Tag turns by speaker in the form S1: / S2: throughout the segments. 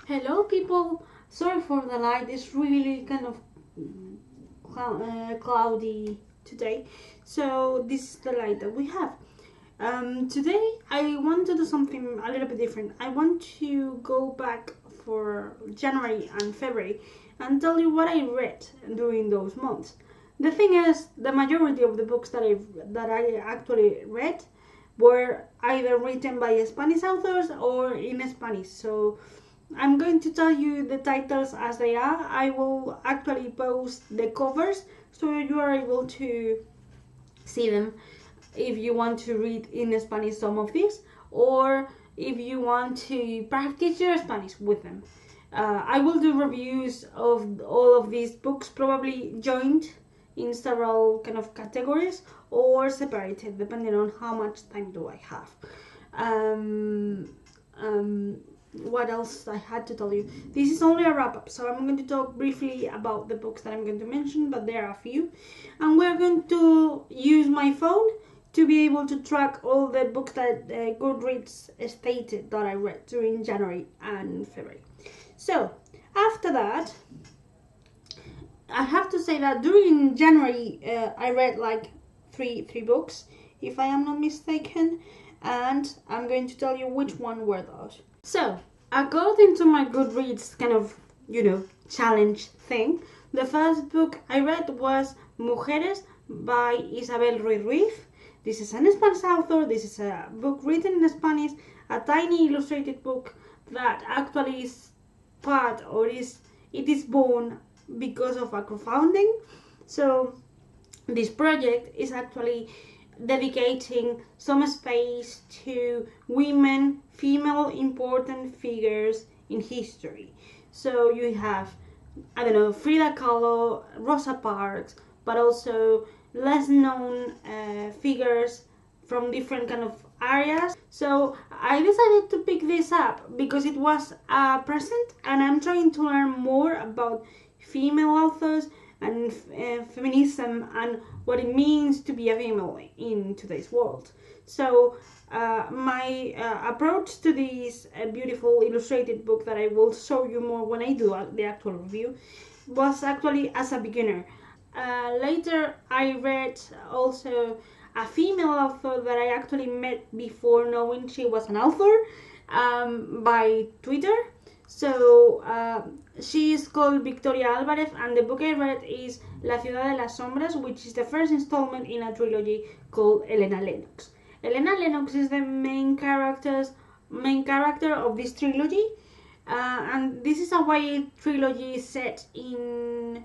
S1: Hello people, sorry for the light, it's really kind of cloudy today, so this is the light that we have. Today I want to do something a little bit different. I want to go back for January and February and tell you what I read during those months. The thing is, the majority of the books that I actually read were either written by Spanish authors or in Spanish, so I'm going to tell you the titles as they are. I will actually post the covers so you are able to see them if you want to read in Spanish some of these, or if you want to practice your Spanish with them. I will do reviews of all of these books, probably joined in several kind of categories or separated depending on how much time do I have. What else I had to tell you? This is only a wrap-up, so I'm going to talk briefly about the books that I'm going to mention, but there are a few. And we're going to use my phone to be able to track all the books that Goodreads stated that I read during January and February. So, after that, I have to say that during January I read like three books, if I am not mistaken, and I'm going to tell you which one were those. So, according to my Goodreads kind of, challenge thing, the first book I read was Mujeres by Isabel Ruiz. This is an Spanish author. This is a book written in Spanish, a tiny illustrated book that actually is part, or it is born because of a crowdfunding. So this project is actually dedicating some space to women, female important figures in history. So you have, Frida Kahlo, Rosa Parks, but also less known figures from different kind of areas. So I decided to pick this up because it was a present, and I'm trying to learn more about female authors and feminism and what it means to be a female in today's world. So my approach to this beautiful illustrated book that I will show you more when I do the actual review was actually as a beginner. Later I read also a female author that I actually met before knowing she was an author by Twitter. So she is called Victoria Álvarez, and the book I read is La ciudad, sombras, which is the first installment in a trilogy called Elena Lennox. Elena Lennox is the main character of this trilogy, and this is a YA trilogy set in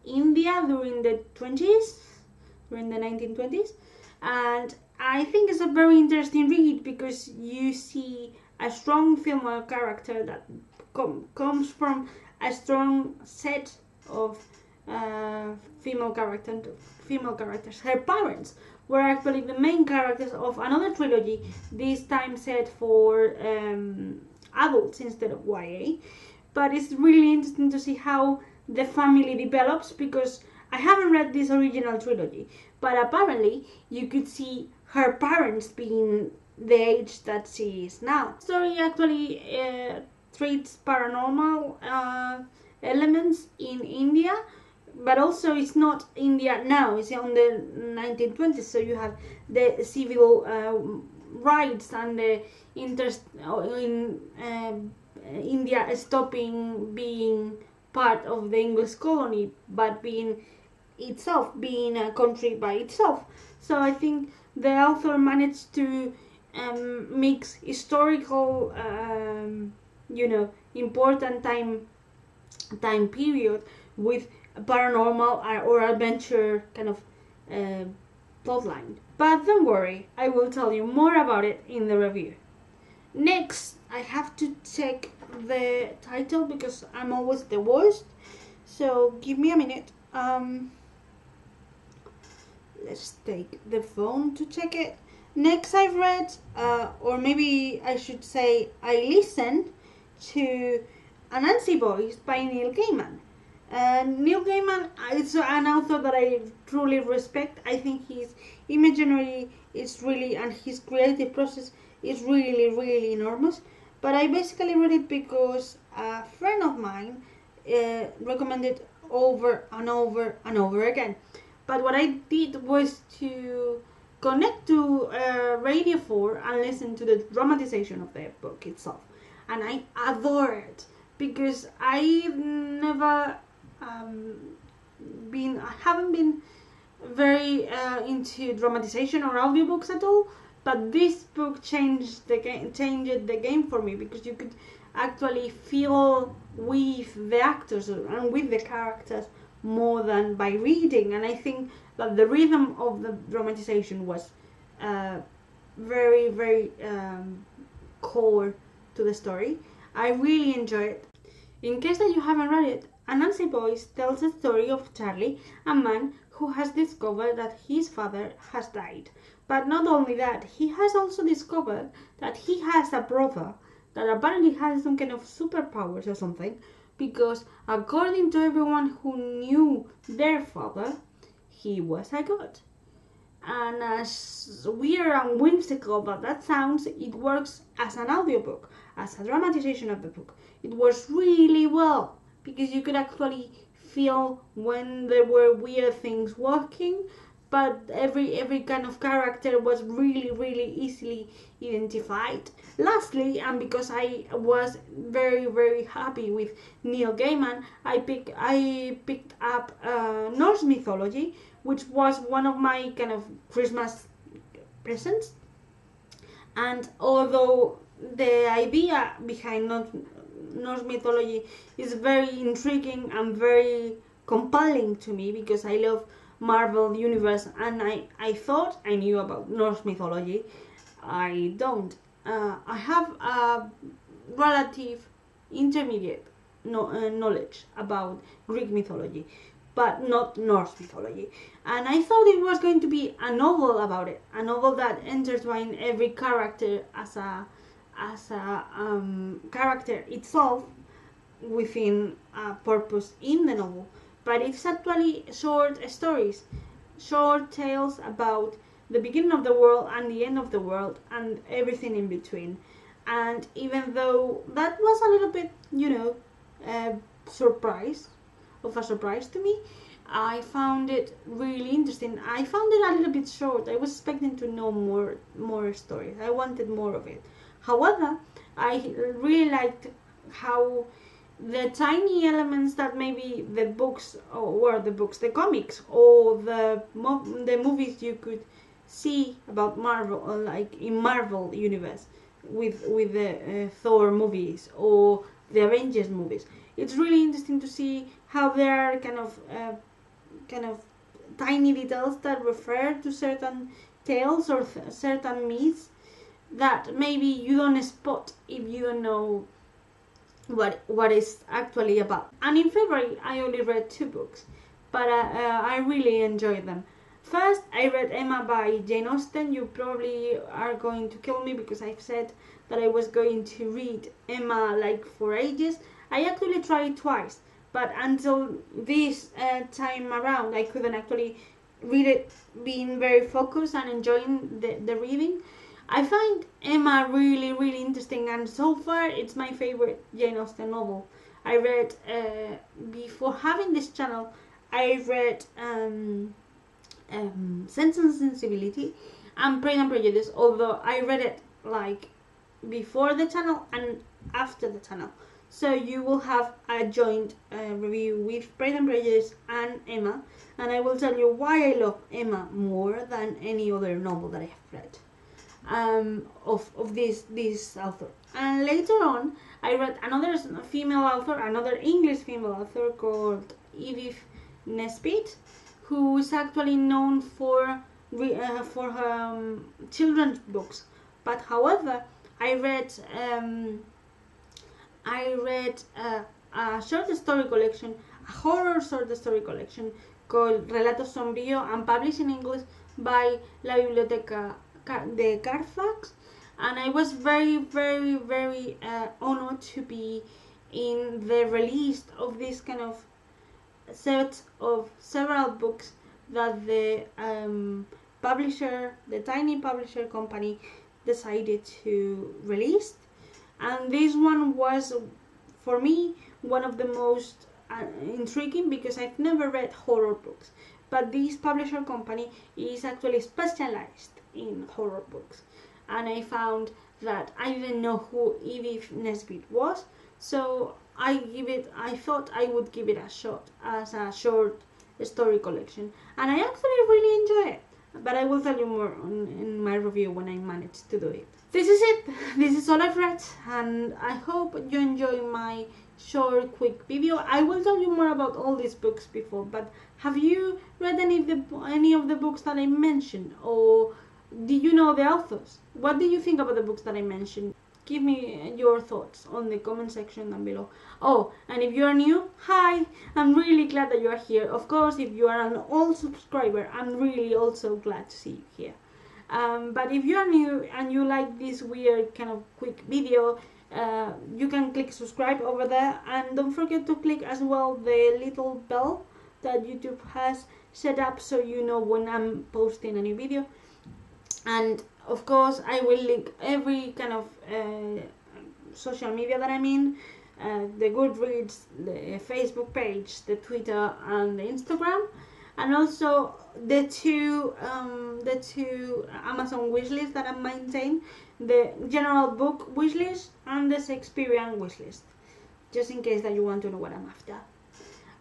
S1: India during the 1920s, and I think it's a very interesting read because you see a strong female character that comes from a strong set of female characters. Her parents were actually the main characters of another trilogy, this time set for adults instead of YA. But it's really interesting to see how the family develops, because I haven't read this original trilogy, but apparently you could see her parents being the age that she is now. The story actually treats paranormal elements in India, but also it's not India now, it's on the 1920s, so you have the civil rights and the interest in India stopping being part of the English colony, but being a country by itself. So I think the author managed to mix historical, important time period with paranormal or adventure kind of plotline. But don't worry, I will tell you more about it in the review. Next, I have to check the title because I'm always the worst. So give me a minute. Let's take the phone to check it. Next, I've read, or maybe I should say I listened to Anansi Boys by Neil Gaiman. Neil Gaiman is an author that I truly respect. I think his imaginary is really, and his creative process is really, really enormous. but I basically read it because a friend of mine recommended over and over and over again. But what I did was to connect to Radio 4 and listen to the dramatization of the book itself. And I adore it because I've never I haven't been very into dramatization or audiobooks at all, but this book changed the game for me, because you could actually feel with the actors and with the characters more than by reading. And I think that the rhythm of the dramatization was very, very core to the story. I really enjoy it. In case that you haven't read it, Anansi Boys tells the story of Charlie, a man who has discovered that his father has died. But not only that, he has also discovered that he has a brother that apparently has some kind of superpowers or something, because according to everyone who knew their father, he was a god. And as weird and whimsical that that sounds, it works as an audiobook, as a dramatization of the book. It works really well, because you could actually feel when there were weird things working, but every kind of character was really, really easily identified. Lastly, and because I was very, very happy with Neil Gaiman, I picked up Norse mythology, which was one of my kind of Christmas presents. And although the idea behind Norse mythology is very intriguing and very compelling to me, because I love Marvel universe, and I thought I knew about Norse mythology. I don't. I have a relative intermediate knowledge about Greek mythology, but not Norse mythology. And I thought it was going to be a novel about it, a novel that intertwined every character as a character itself within a purpose in the novel. But it's actually short stories, short tales about the beginning of the world and the end of the world and everything in between. And even though that was a little bit, a surprise to me, I found it really interesting. I found it a little bit short. I was expecting to know more stories. I wanted more of it. However, I really liked how the tiny elements that maybe the comics, or the movies you could see about Marvel, or like in Marvel universe, with the Thor movies or the Avengers movies. It's really interesting to see how there are kind of tiny details that refer to certain tales or certain myths that maybe you don't spot if you don't know what it's actually about. And in February I only read 2 books, but I really enjoyed them. First, I read Emma by Jane Austen. You probably are going to kill me because I've said that I was going to read Emma like for ages. I actually tried twice, but until this time around I couldn't actually read it being very focused and enjoying the reading. I find Emma really, really interesting, and so far it's my favorite Jane Austen novel. I read, before having this channel, I read Sense and Sensibility and Pride and Prejudice, although I read it like before the channel and after the channel. So you will have a joint review with Pride and Prejudice and Emma, and I will tell you why I love Emma more than any other novel that I have read. Of this author. And later on I read another female author, another English female author called Edith Nesbit, who is actually known for her children's books. But however, I read a short story collection, a horror short story collection called Relatos, sombrios, and published in English by La Biblioteca de Carfax, and I was very, very, very honored to be in the release of this kind of set of several books that the publisher, the tiny publisher company, decided to release. and this one was, for me, one of the most intriguing, because I've never read horror books, but this publisher company is actually specialized in horror books, and I found that I didn't know who Edith Nesbit was, so I thought I would give it a shot as a short story collection, and I actually really enjoy it, but I will tell you more in my review when I manage to do it. This is it. This is all I've read, and I hope you enjoy my short, quick video. I will tell you more about all these books before, but have you read any of the books that I mentioned, or do you know the authors? What do you think about the books that I mentioned? Give me your thoughts on the comment section down below. Oh, and if you are new, hi! I'm really glad that you are here. Of course, if you are an old subscriber, I'm really also glad to see you here. But if you are new and you like this weird kind of quick video, you can click subscribe over there, and don't forget to click as well the little bell that YouTube has set up so you know when I'm posting a new video. And of course I will link every kind of social media that I'm in, the Goodreads, the Facebook page, the Twitter and the Instagram, and also the two Amazon wishlists that I maintain, the general book wishlist and the Shakespearean wishlist, just in case that you want to know what I'm after.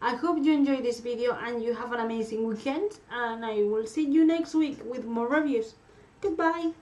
S1: I hope you enjoyed this video and you have an amazing weekend, and I will see you next week with more reviews. Goodbye!